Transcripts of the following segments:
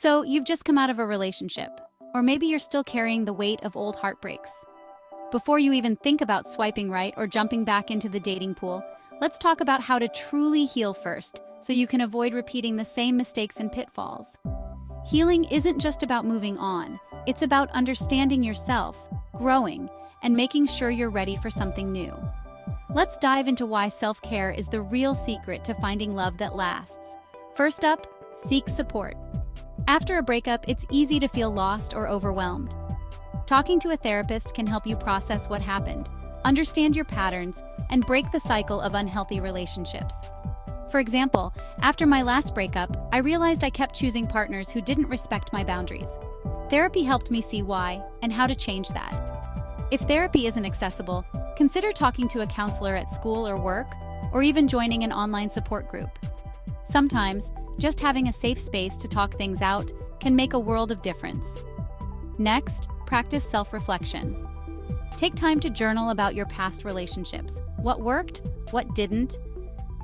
So, you've just come out of a relationship, or maybe you're still carrying the weight of old heartbreaks. Before you even think about swiping right or jumping back into the dating pool, let's talk about how to truly heal first, so you can avoid repeating the same mistakes and pitfalls. Healing isn't just about moving on, it's about understanding yourself, growing, and making sure you're ready for something new. Let's dive into why self-care is the real secret to finding love that lasts. First up, seek support. After a breakup, it's easy to feel lost or overwhelmed. Talking to a therapist can help you process what happened, understand your patterns, and break the cycle of unhealthy relationships. For example, after my last breakup, I realized I kept choosing partners who didn't respect my boundaries. Therapy helped me see why and how to change that. If therapy isn't accessible, consider talking to a counselor at school or work, or even joining an online support group. Sometimes, just having a safe space to talk things out can make a world of difference. Next, practice self-reflection. Take time to journal about your past relationships. What worked? What didn't?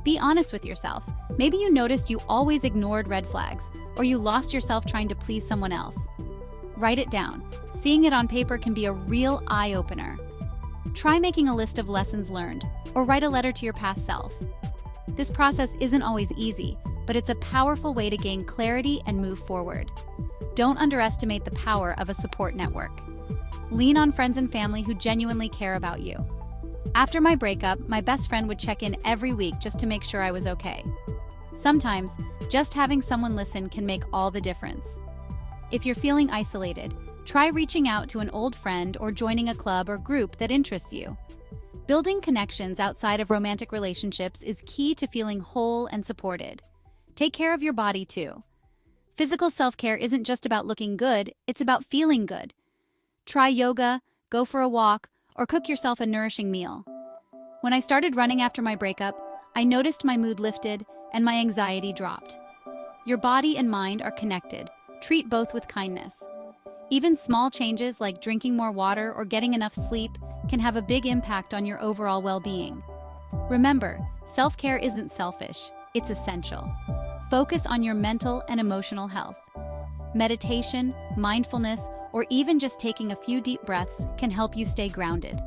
Be honest with yourself. Maybe you noticed you always ignored red flags, or you lost yourself trying to please someone else. Write it down. Seeing it on paper can be a real eye-opener. Try making a list of lessons learned, or write a letter to your past self. This process isn't always easy, but it's a powerful way to gain clarity and move forward. Don't underestimate the power of a support network. Lean on friends and family who genuinely care about you. After my breakup, my best friend would check in every week just to make sure I was okay. Sometimes, just having someone listen can make all the difference. If you're feeling isolated, try reaching out to an old friend or joining a club or group that interests you. Building connections outside of romantic relationships is key to feeling whole and supported. Take care of your body too. Physical self-care isn't just about looking good, it's about feeling good. Try yoga, go for a walk, or cook yourself a nourishing meal. When I started running after my breakup, I noticed my mood lifted and my anxiety dropped. Your body and mind are connected. Treat both with kindness. Even small changes like drinking more water or getting enough sleep can have a big impact on your overall well-being. Remember, self-care isn't selfish, it's essential. Focus on your mental and emotional health. Meditation, mindfulness, or even just taking a few deep breaths can help you stay grounded.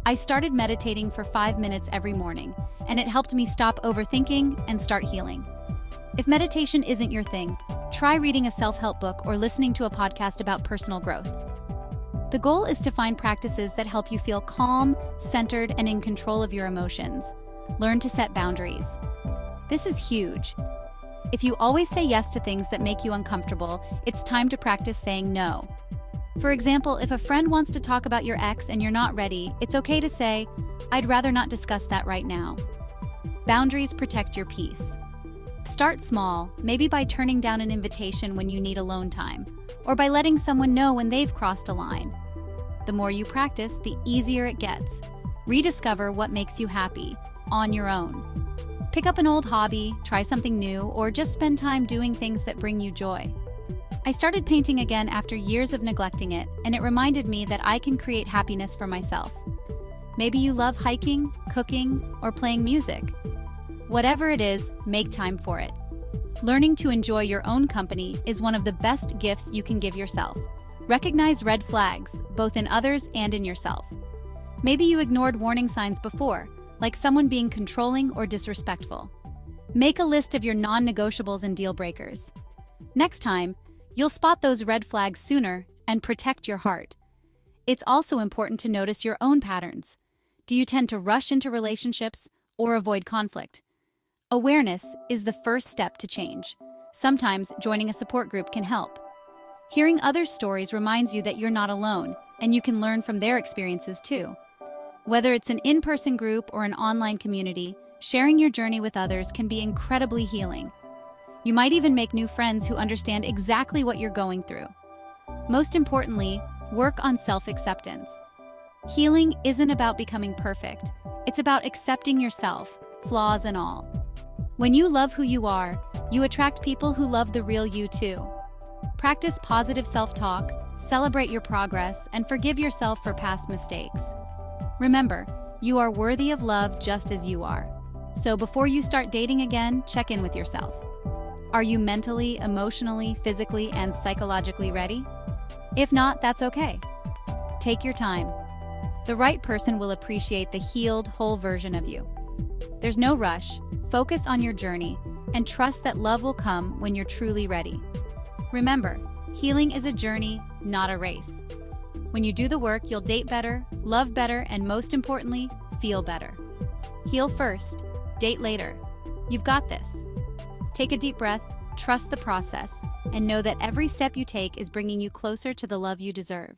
I started meditating for 5 minutes every morning, and it helped me stop overthinking and start healing. If meditation isn't your thing, try reading a self-help book or listening to a podcast about personal growth. The goal is to find practices that help you feel calm, centered, and in control of your emotions. Learn to set boundaries. This is huge. If you always say yes to things that make you uncomfortable, it's time to practice saying no. For example, if a friend wants to talk about your ex and you're not ready, it's okay to say, "I'd rather not discuss that right now." Boundaries protect your peace. Start small, maybe by turning down an invitation when you need alone time, or by letting someone know when they've crossed a line. The more you practice, the easier it gets. Rediscover what makes you happy, on your own. Pick up an old hobby, try something new, or just spend time doing things that bring you joy. I started painting again after years of neglecting it, and it reminded me that I can create happiness for myself. Maybe you love hiking, cooking, or playing music. Whatever it is, make time for it. Learning to enjoy your own company is one of the best gifts you can give yourself. Recognize red flags, both in others and in yourself. Maybe you ignored warning signs before, like someone being controlling or disrespectful. Make a list of your non-negotiables and deal breakers. Next time, you'll spot those red flags sooner and protect your heart. It's also important to notice your own patterns. Do you tend to rush into relationships or avoid conflict? Awareness is the first step to change. Sometimes joining a support group can help. Hearing others' stories reminds you that you're not alone, and you can learn from their experiences too. Whether it's an in-person group or an online community, sharing your journey with others can be incredibly healing. You might even make new friends who understand exactly what you're going through. Most importantly, work on self-acceptance. Healing isn't about becoming perfect. It's about accepting yourself, flaws and all. When you love who you are, you attract people who love the real you too. Practice positive self-talk, celebrate your progress, and forgive yourself for past mistakes. Remember, you are worthy of love just as you are. So before you start dating again, check in with yourself. Are you mentally, emotionally, physically, and psychologically ready? If not, that's okay. Take your time. The right person will appreciate the healed, whole version of you. There's no rush. Focus on your journey and trust that love will come when you're truly ready. Remember, healing is a journey, not a race. When you do the work, you'll date better, love better, and most importantly, feel better. Heal first, date later. You've got this. Take a deep breath, trust the process, and know that every step you take is bringing you closer to the love you deserve.